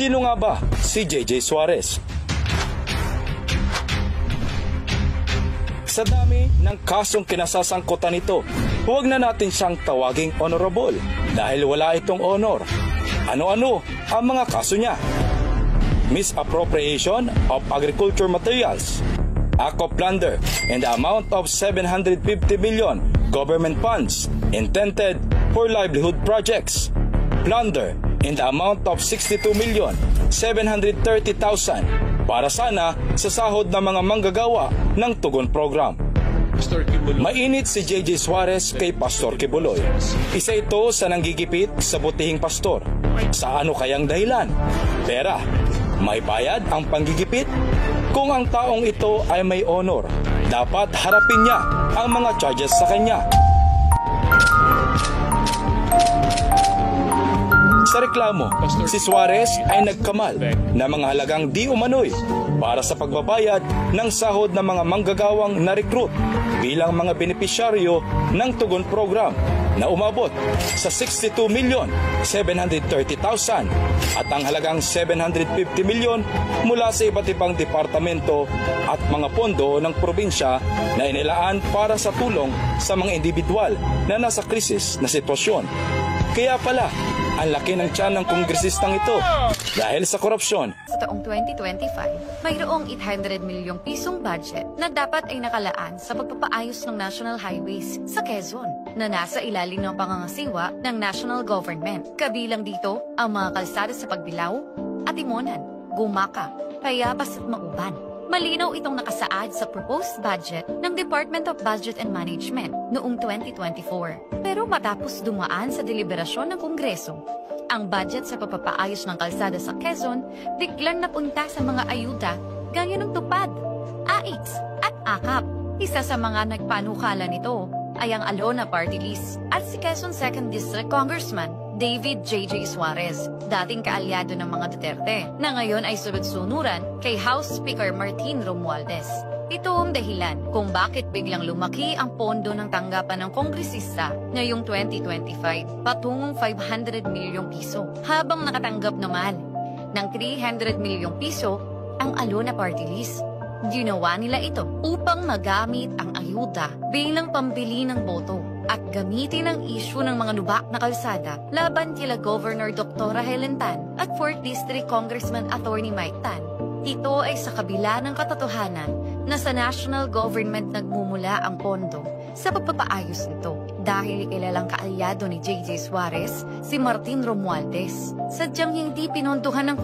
Sino nga ba si JJ Suarez? Sa dami ng kasong kinasasangkutan nito, huwag na natin siyang tawaging honorable dahil wala itong honor. Ano-ano ang mga kaso niya? Misappropriation of agriculture materials, act of plunder in the amount of 750 million government funds intended for livelihood projects, plunder in the amount of 62,730,000 para sana sa sahod ng mga manggagawa ng Tugon Program. Mainit si JJ Suarez kay Pastor Kibuloy. Isa ito sa nanggigipit sa butihing pastor. Sa ano kayang dahilan? Pera. May bayad ang panggigipit? Kung ang taong ito ay may honor, dapat harapin niya ang mga charges sa kanya. Sa reklamo, si Suarez ay nagkamal na mga halagang di umano'y para sa pagbabayad ng sahod ng mga manggagawang na-recruit bilang mga benepisyaryo ng Tugon Program na umabot sa 62,730,000 at ang halagang 750 milyon mula sa iba't ibang departamento at mga pondo ng probinsya na inilaan para sa tulong sa mga individual na nasa krisis na sitwasyon. Kaya pala, ang laki ng tiyan ng kongresistang ito dahil sa korupsyon. Sa taong 2025, mayroong 800 milyong pisong budget na dapat ay nakalaan sa pagpapaayos ng national highways sa Quezon na nasa ilalim ng pangangasiwa ng national government. Kabilang dito ang mga kalsada sa Pagbilao, Atimonan, Gumaca, Payapas at Mauban. Malinaw itong nakasaad sa proposed budget ng Department of Budget and Management noong 2024. Pero matapos dumaan sa deliberasyon ng Kongreso, ang budget sa papapaayos ng kalsada sa Quezon biglang napunta sa mga ayuda gaya ng tupad, AIX at AKAP. Isa sa mga nagpanukala nito ay ang Alona Party List at si Quezon 2nd District Congressman David J.J. Suarez, dating kaalyado ng mga Duterte, na ngayon ay sunod-sunuran kay House Speaker Martin Romualdez. Ito ang dahilan kung bakit biglang lumaki ang pondo ng tanggapan ng kongresista ngayong 2025 patungong 500 milyong piso, habang nakatanggap naman ng 300 milyong piso ang Alona Party List. Ginawa nila ito upang magamit ang ayuda bilang pambili ng boto at gamitin ang issue ng mga lubak na kalsada laban kila Governor Dr. Helen Tan at 4th District Congressman Attorney Mike Tan. Ito ay sa kabila ng katotohanan na sa national government nagmumula ang pondo sa pagpapaayos nito dahil kilalang kaalyado ni JJ Suarez si Martin Romualdez. Sadyang hindi pinondohan ng